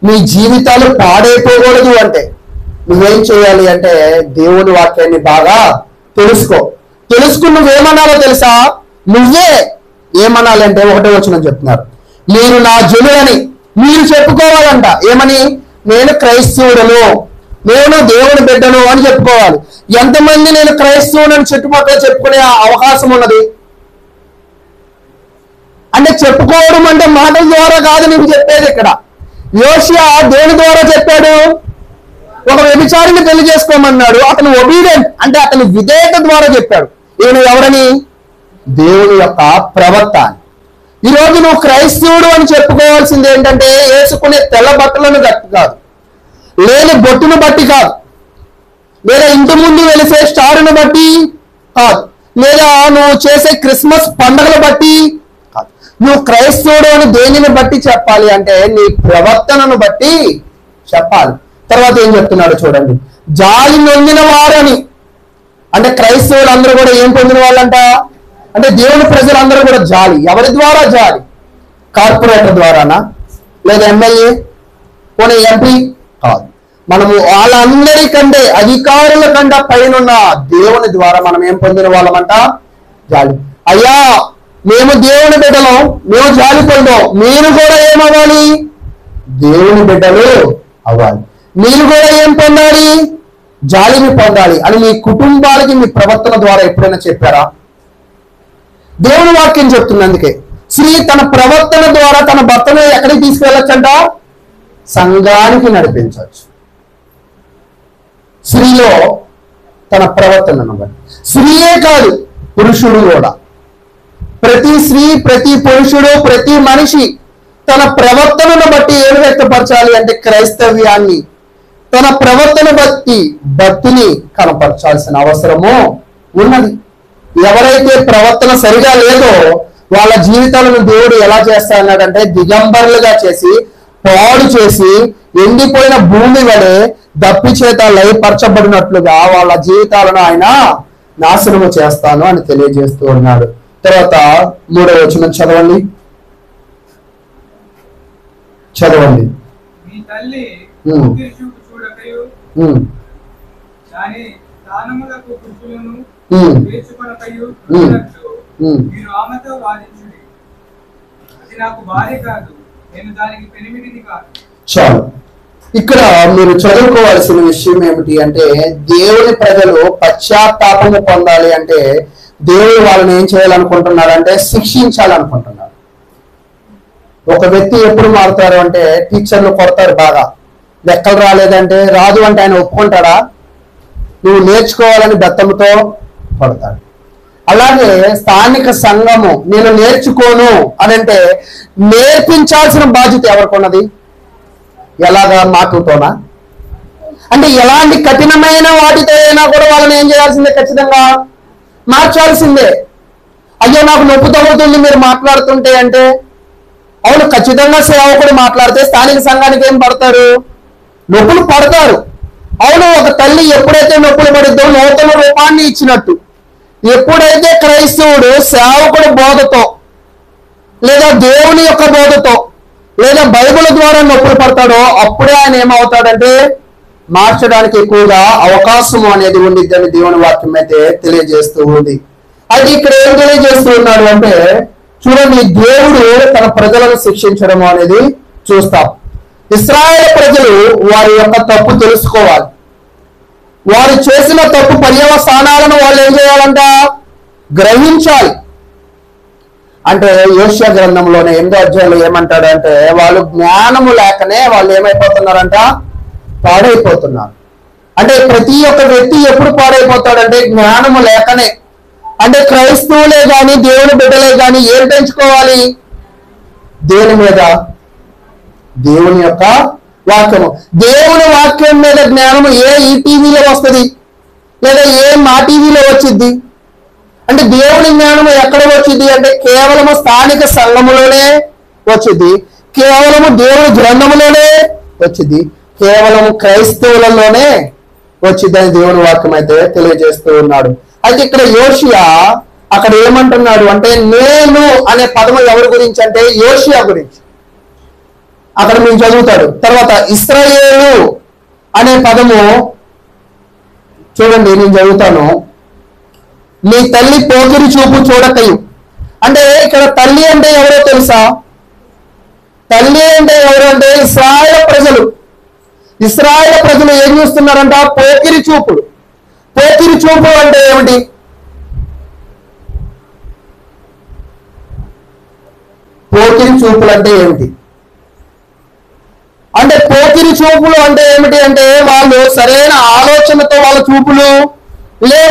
నీ జీవితాలు పాడైపోకూడదు అంటే నువ్వేం చేయాలి అంటే దేవుని వాక్యాన్ని బాగా తెలుసుకుని నువ్వేమన్నాలో తెలుసా? నువ్వే ఏమనాలంటే 1వ వచనం చెప్తున్నారు, మీరు నా జనులని మీరు చెప్పుకోవాలంట. ఏమని? నేను క్రైస్తవుడను, నేను దేవుని బిడ్డను అని చెప్పుకోవాలి. ఎంతమంది నేను క్రైస్తవుని చుట్టుపక్కల చెప్పుకునే అవకాశం ఉన్నది? అంటే చెప్పుకోవడం అంటే మాటల ద్వారా కాదు నీకు చెప్పేది. ఇక్కడ యోషియా దేని ద్వారా చెప్పాడు? ఒక వ్యభిచారిని పెళ్లి చేసుకోమన్నాడు. అతను ఒబీడియంట్ అంటే అతని విధేయత ద్వారా చెప్పాడు. ఈయన ఎవరని? దేవుని యొక్క ప్రవక్త. ఈరోజు నువ్వు క్రైస్తవుడు అని చెప్పుకోవాల్సింది ఏంటంటే వేసుకునే తెల్ల బట్టలను బట్టి కాదు, లేని బొట్టును బట్టి కాదు, లేదా ఇంటి ముందు వెలిసే స్టార్ను బట్టి కాదు, లేదా నువ్వు చేసే క్రిస్మస్ పండుగలు బట్టి కాదు. నువ్వు క్రైస్తవుడు అని దేనిని బట్టి చెప్పాలి అంటే నీ ప్రవర్తనను బట్టి చెప్పాలి. తర్వాత ఏం చెప్తున్నాడు చూడండి, జాలి నొందిన వారని. అంటే క్రైస్తవులు అందరూ కూడా ఏం పొందిన వాళ్ళంట అంటే దేవుని ప్రజలందరూ కూడా జాలి. ఎవరి ద్వారా జాలి? కార్పొరేటర్ ద్వారానా? లేదా ఎమ్మెల్యే, పోనీ ఎంపీ కాదు. మనము వాళ్ళందరికంటే అధికారుల కంటే పైన దేవుని ద్వారా మనం ఏం పొందిన వాళ్ళమంట? జాలి. అయ్యా మేము దేవుని బిడ్డలం, మేము జాలి పొందాం, మీరు కూడా ఏమవ్వాలి? దేవుని బిడ్డలు అవ్వాలి. మీరు కూడా ఏం పొందాలి? జాలిని పొందాలి అని మీ కుటుంబాలకి మీ ప్రవర్తన ద్వారా ఎప్పుడైనా చెప్పారా? దేవుని వాక్యం చెప్తుంది. అందుకే స్త్రీ తన ప్రవర్తన ద్వారా తన భర్తను ఎక్కడికి తీసుకెళ్ళొచ్చంట? సంఘానికి నడిపించవచ్చు. స్త్రీలో తన ప్రవర్తనను బట్టి, స్త్రీయే కాదు పురుషుడు కూడా, ప్రతి స్త్రీ, ప్రతి పురుషుడు, ప్రతి మనిషి తన ప్రవర్తనను బట్టి ఏం వ్యక్తపరచాలి అంటే క్రైస్తవ్యాన్ని, తన ప్రవర్తన బట్టి భక్తిని కనపరచాల్సిన అవసరము ఉన్నది. ఎవరైతే ప్రవర్తన సరిగా లేదో వాళ్ళ జీవితాలను దేవుడు ఎలా చేస్తాడన్నాడంటే దిగంబరులుగా చేసి, పాడు చేసి, ఎండిపోయిన భూమి వలె దప్పి చేత లయపరచబడినట్లుగా వాళ్ళ జీవితాలను ఆయన నాశనము చేస్తాను అని తెలియజేస్తూ ఉన్నాడు. తర్వాత 3వ వచనం చదవండి. మీ తల్లి చూడకయు దాని స్థానములకు పురుషులను వేసుకొనకయు మీరు ఆమెతో వాదించుడి. అది నాకు భార్య కాదు, నేను దానికి పెనిమిటిని కాదు. చాలు. ఇక్కడ మీరు చదువుకోవాల్సిన విషయం ఏమిటి అంటే దేవుని ప్రజలు పశ్చాత్తాపము పొందాలి అంటే దేవుడు వాళ్ళని ఏం చేయాలనుకుంటున్నారు అంటే శిక్షించాలనుకుంటున్నారు. ఒక వ్యక్తి ఎప్పుడు మారుతారు అంటే టీచర్లు కొడతారు బాగా, లెక్కలు రాలేదంటే రాదు అంటే ఆయన ఒప్పుకుంటాడా? నువ్వు నేర్చుకోవాలని బెత్తంతో కొడతాడు. అలాగే స్థానిక సంఘము నేను నేర్చుకోను అని అంటే నేర్పించాల్సిన బాధ్యత ఎవరికి ఉన్నది? ఎలాగా? మాటలతోనా? అంటే ఎలాంటి కఠినమైన వాటితో అయినా కూడా వాళ్ళని ఏం చేయాల్సిందే? ఖచ్చితంగా మార్చాల్సిందే. అయ్యో నాకు నొప్పి తగ్గుతుంది మీరు మాట్లాడుతుంటే అంటే, అవును ఖచ్చితంగా సేవకుడు మాట్లాడితే స్థానిక సంఘానికి ఏం పడతారు? నొప్పులు పడతారు. అవును, ఒక తల్లి ఎప్పుడైతే నొప్పులు పడిద్దో నూతన రూపాన్ని ఇచ్చినట్టు, ఎప్పుడైతే క్రైస్తవుడు సేవకుడు బోధతో లేదా దేవుని యొక్క బోధతో లేదా బైబిల్ ద్వారా నొప్పులు పడతాడో అప్పుడే ఆయన ఏమవుతాడంటే మార్చడానికి ఎక్కువగా అవకాశం అనేది ఉండిద్దని దేవుని వాక్యం అయితే తెలియజేస్తూ ఉంది. అయితే ఇక్కడ ఏం తెలియజేస్తూ ఉన్నాడు అంటే చూడండి, దేవుడు తన ప్రజలను శిక్షించడం అనేది చూస్తాం. ఇశ్రాయేలు ప్రజలు వారి యొక్క తప్పు తెలుసుకోవాలి. వారు చేసిన తప్పు పర్యవసానాలను వాళ్ళు ఏం చేయాలంట? గ్రహించాలి. అంటే యోషియా గ్రంథంలోనే 8వ అధ్యాయంలో ఏమంటాడు అంటే వాళ్ళు జ్ఞానము లేకనే వాళ్ళు ఏమైపోతున్నారంట? పాడైపోతున్నారు. అంటే ప్రతి ఒక్క వ్యక్తి ఎప్పుడు పాడైపోతాడంటే జ్ఞానము లేకనే. అంటే క్రైస్తవులే కానీ దేవుని బిడ్డలే కానీ ఏం పెంచుకోవాలి? దేని మీద? దేవుని యొక్క వాక్యము. దేవుని వాక్యం మీద జ్ఞానము ఈ టీవీలో వస్తుంది లేదా మా టీవీలో వచ్చింది? అంటే దేవుని జ్ఞానము ఎక్కడ వచ్చింది అంటే కేవలము స్థానిక సంఘములోనే వచ్చింది, కేవలము దేవుని గ్రంథములోనే వచ్చింది, కేవలము క్రైస్తవులలోనే వచ్చిందని దేవుని వాక్యం అయితే తెలియజేస్తూ ఉన్నాడు. అయితే ఇక్కడ యోషియా అక్కడ ఏమంటున్నాడు అంటే నేను అనే పదము ఎవరి గురించి అంటే యోషియా గురించి అక్కడ మేము చదువుతాడు. తర్వాత ఇశ్రాయేలు అనే పదము చూడండి, నేను చదువుతాను. నీ తల్లి పోకిరి చూపు చూడకయు. అంటే ఇక్కడ తల్లి అంటే ఎవరో తెలుసా? తల్లి అంటే ఎవరు అంటే ఇశ్రాయేలు ప్రజలు. ఇశ్రాయేలు ప్రజలు ఏం చూస్తున్నారంట? పోకిరి చూపుడు. పోకిరి చూపు అంటే ఏమిటి? పోకిరి చూపులు అంటే ఏమిటి? అంటే పోకిరి చూపులు అంటే ఏమిటి అంటే వాళ్ళు సరైన ఆలోచనతో వాళ్ళ చూపులు లే,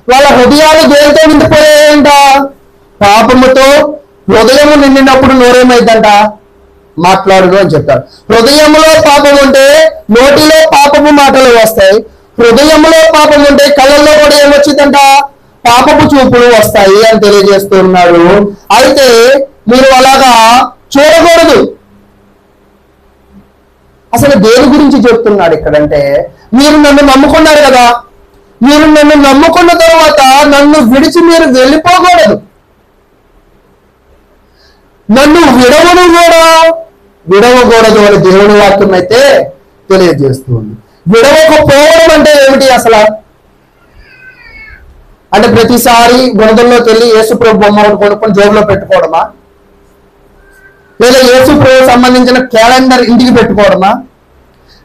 వాళ్ళ హృదయాలు దేనితో నిండిపోయాయంట? పాపముతో. హృదయము నిండినప్పుడు నోరేమైందంట? మాట్లాడును అని చెప్తారు. హృదయంలో పాపం ఉంటే నోటిలో పాపము మాటలు వస్తాయి, హృదయంలో పాపం ఉంటే కళ్ళల్లో కూడా ఏమొచ్చిందంట? పాపపు చూపులు వస్తాయి అని తెలియజేస్తున్నాడు. అయితే మీరు అలాగా చూడకూడదు. అసలు దేని గురించి చెప్తున్నాడు ఇక్కడంటే మీరు నన్ను నమ్ముకున్నారు కదా, మీరు నన్ను నమ్ముకున్న తర్వాత నన్ను విడిచి మీరు వెళ్ళిపోకూడదు, నన్ను విడవకూడదు అని దేవుని వాక్యం అయితే తెలియజేస్తుంది. విడవకపోవడం అంటే ఏమిటి అసలు? అంటే ప్రతిసారి గుణదల్లోకి వెళ్ళి యేసుప్రభు బొమ్మ కొనుక్కొని జోబులో పెట్టుకోవడమా? లేదా యేసుప్రభు సంబంధించిన క్యాలెండర్ ఇంటికి పెట్టుకోవడమా?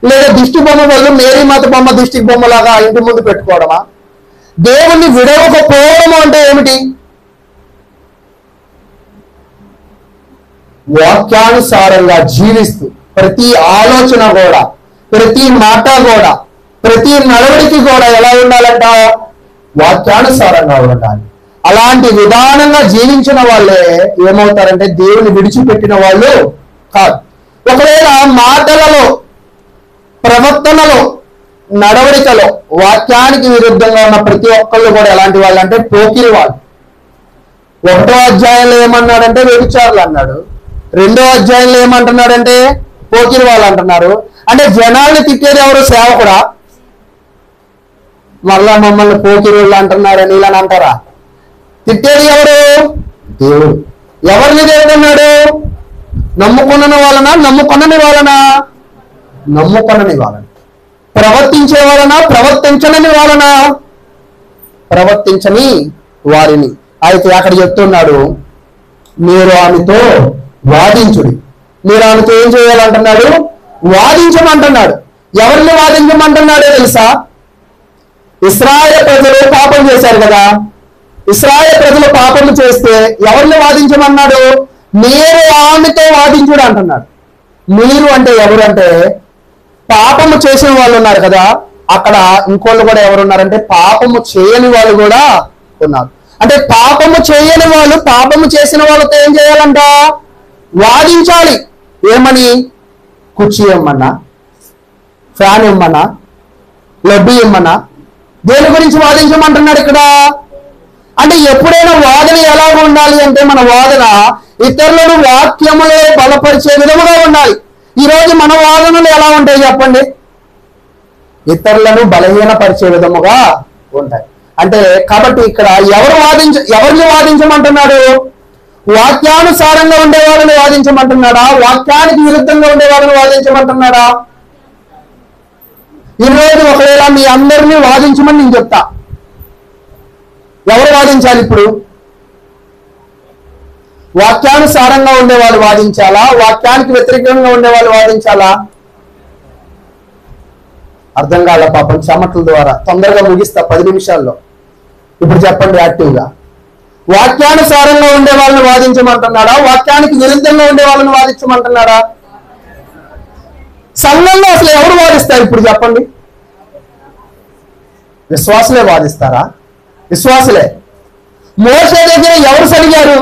లేదా దిష్టి బొమ్మ వల్ల మేరీ మాత బొమ్మ దిష్టి బొమ్మలాగా ఇంటి ముందు పెట్టుకోవడమా? దేవుణ్ణి విడవకపోవడం అంటే ఏమిటి? వాక్యానుసారంగా జీవిస్తూ ప్రతి ఆలోచన కూడా, ప్రతి మాట కూడా, ప్రతి నడవడికి కూడా ఎలా ఉండాలంట? వాక్యానుసారంగా ఉండాలి. అలాంటి విధానంగా జీవించిన వాళ్ళే ఏమవుతారంటే దేవుని విడిచిపెట్టిన వాళ్ళు కాదు. ఒకవేళ మాటలలో, ప్రవర్తనలో, నడవడికలో వాక్యానికి విరుద్ధంగా ఉన్న ప్రతి ఒక్కళ్ళు కూడా ఎలాంటి వాళ్ళు అంటే పోకిరి వాళ్ళు. 1వ అధ్యాయంలో ఏమన్నాడంటే వ్యభిచారులు అన్నాడు, 2వ అధ్యాయంలో ఏమంటున్నాడంటే పోకిరి వాళ్ళు అంటున్నారు. అంటే జనాల్ని తిట్టేది ఎవరు? సేవకుడా? మళ్ళా మమ్మల్ని పోకిరి వాళ్ళు అంటున్నారని ఇలా అంటారా? తిట్టేది ఎవరు? దేవుడు. ఎవరిని దేవుడున్నాడు? నమ్ముకున్న వాళ్ళనా? నమ్ముకొనని వాళ్ళనా? నమ్ముకొనని వాళ్ళని. ప్రవర్తించే వాళ్ళనా? ప్రవర్తించనని వాళ్ళనా? ప్రవర్తించని వారిని. అయితే అక్కడ చెప్తున్నాడు మీరు ఆమెతో వాదించుడి. మీరు ఆమెతో ఏం చేయాలంటున్నాడు? వాదించమంటున్నాడు. ఎవరిని వాదించమంటున్నాడో తెలుసా? ఇశ్రాయేలు ప్రజలు పాపం చేశారు కదా, ఇశ్రాయేలు ప్రజలు పాపం చేస్తే ఎవరిని వాదించమన్నాడు? మీరు ఆమెతో వాదించుడు అంటున్నాడు. మీరు అంటే ఎవరు అంటే పాపము చేసిన వాళ్ళు ఉన్నారు కదా, అక్కడ ఇంకోళ్ళు కూడా ఎవరున్నారంటే పాపము చేయని వాళ్ళు కూడా ఉన్నారు. అంటే పాపము చేయని వాళ్ళు పాపము చేసిన వాళ్ళతో ఏం చేయాలంట? వాదించాలి. ఏమని? కుర్చీ ఇమ్మన్నా, ఫ్యాన్ ఇమ్మన్నా, లడ్డు ఇమ్మన్నా, దేని గురించి వాదించమంటున్నాడు ఇక్కడ? అంటే ఎప్పుడైనా వాదన ఎలా ఉండాలి అంటే మన వాదన ఇతరులను వాక్యములో బలపరిచే విధముగా ఉండాలి. ఈరోజు మన వాదనలు ఎలా ఉంటాయి చెప్పండి? ఇతరులను బలహీనపరిచే విధముగా ఉంటాయి. అంటే కాబట్టి ఇక్కడ ఎవరిని వాదించమంటున్నాడు? వాక్యానుసారంగా ఉండే వాళ్ళని వాదించమంటున్నాడా? వాక్యానికి విరుద్ధంగా ఉండే వాళ్ళని వాదించమంటున్నాడా? ఈరోజు ఒకవేళ మీ అందరినీ వాదించమని నేను చెప్తా, ఎవరు వాదించాలి ఇప్పుడు? వాక్యానుసారంగా ఉండేవాళ్ళు వాదించాలా? వాక్యానికి వ్యతిరేకంగా ఉండేవాళ్ళు వాదించాలా? అర్థం కాల పాపం. చెమటల ద్వారా తొందరగా ముగిస్తా 10 నిమిషాల్లో. ఇప్పుడు చెప్పండి యాక్టివ్గా. వాక్యానుసారంగా ఉండే వాళ్ళని వాదించమంటున్నాడా? వాక్యానికి విరుద్ధంగా ఉండే వాళ్ళని వాదించమంటున్నాడా? సంఘంలో అసలు ఎవరు వాదిస్తారు ఇప్పుడు చెప్పండి? విశ్వాసులే వాదిస్తారా? విశ్వాసులే. మోషే దగ్గర ఎవరు సరిగారు?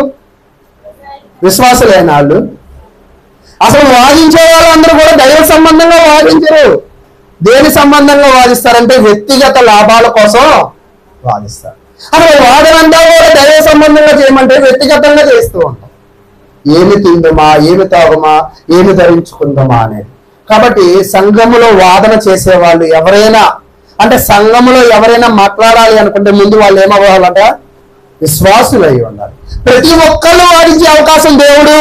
విశ్వాసులైన వాళ్ళు. అసలు వాదించే వాళ్ళందరూ కూడా దైవ సంబంధంగా వాదించరు. దేని సంబంధంగా వాదిస్తారంటే వ్యక్తిగత లాభాల కోసం వాదిస్తారు. అసలు వాదనంతా కూడా దైవ సంబంధంగా చేయమంటే వ్యక్తిగతంగా చేస్తూ ఉంటాం. ఏమి తిందమా, ఏమి తాగుమా, ఏమి ధరించుకుందామా అనేది. కాబట్టి సంఘములో వాదన చేసే వాళ్ళు ఎవరైనా, అంటే సంఘములో ఎవరైనా మాట్లాడాలి అనుకుంటే ముందు వాళ్ళు ఏమవ్వాలంట? విశ్వాసులు అయి ఉండాలి. ప్రతి ఒక్కళ్ళు వాదించే అవకాశం దేవుడు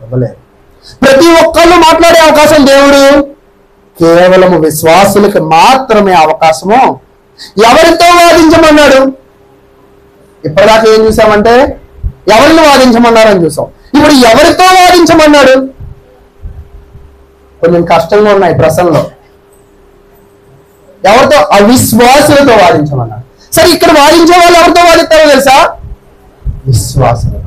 ఇవ్వలేదు. ప్రతి ఒక్కళ్ళు మాట్లాడే అవకాశం దేవుడు కేవలము విశ్వాసులకి మాత్రమే అవకాశము. ఎవరితో వాదించమన్నాడు? ఇప్పటిదాకా ఏం చూసామంటే ఎవరిని వాదించమన్నారని చూసాం. ఇప్పుడు ఎవరితో వాదించమన్నాడు? కొంచెం కష్టంగా ఉన్నాయి ప్రశ్నలో. ఎవరితో? అవిశ్వాసులతో వాదించమన్నాడు. సరే, ఇక్కడ వాదించే వాళ్ళు ఎవరితో వాదిస్తారో తెలుసా? విశ్వాసులతో.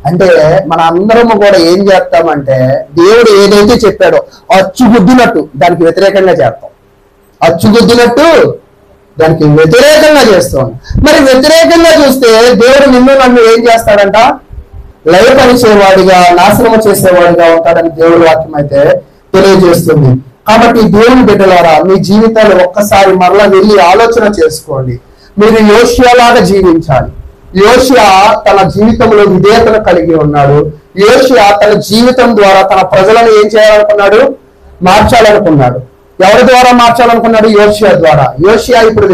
అంటే మన అందరము కూడా ఏం చేస్తామంటే దేవుడు ఏదైతే చెప్పాడో అచ్చుగుద్దినట్టు దానికి వ్యతిరేకంగా చేస్తాం. అచ్చుగుద్దినట్టు దానికి వ్యతిరేకంగా చేస్తాం. మరి వ్యతిరేకంగా చూస్తే దేవుడు నిన్ను నన్ను ఏం చేస్తాడంట? లయపరిచేవాడిగా, నాశనము చేసేవాడిగా ఉంటాడని దేవుడి వాక్యం అయితే తెలియజేస్తుంది. కాబట్టి దేవుని బిడ్డలారా, మీ జీవితాలు ఒక్కసారి మరలా వెళ్ళి ఆలోచన చేసుకోండి. మీరు యోషియాలాగా జీవించాలి. యోషియా తన జీవితంలో విధేయతను కలిగి ఉన్నాడు. యోషియా తన జీవితం ద్వారా తన ప్రజలను ఏం చేయాలనుకున్నాడు? మార్చాలనుకున్నాడు. ఎవరి ద్వారా మార్చాలనుకున్నాడు? యోషియా ద్వారా. యోషియా ఇప్పుడు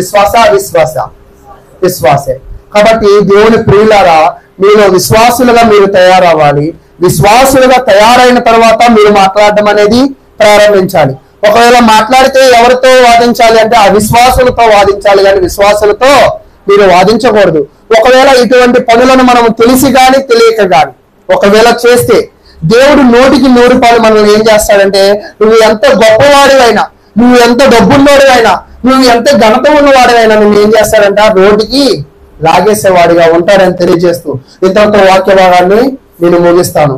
విశ్వాసే. కాబట్టి దేవుని ప్రియులారా, మీలో విశ్వాసులుగా మీరు తయారవ్వాలి. విశ్వాసులుగా తయారైన తర్వాత మీరు మాట్లాడడం అనేది ప్రారంభించాలి. ఒకవేళ మాట్లాడితే ఎవరితో వాదించాలి అంటే అవిశ్వాసులతో వాదించాలి, కానీ విశ్వాసులతో మీరు వాదించకూడదు. ఒకవేళ ఇటువంటి పనులను మనం తెలిసి కానీ తెలియక కానీ ఒకవేళ చేస్తే దేవుడు 100కి 100 మనల్ని ఏం చేస్తాడంటే, నువ్వు ఎంత గొప్పవాడివైనా, నువ్వు ఎంత డబ్బున్నోడివైనా, నువ్వు ఎంత ఘనత ఉన్నవాడివైనా నువ్వు ఏం చేస్తాడంట? రోడ్డుకి లాగేసేవాడిగా ఉంటాడని తెలియజేస్తూ ఇంతటితో వాక్య భాగాన్ని నేను ముగిస్తాను.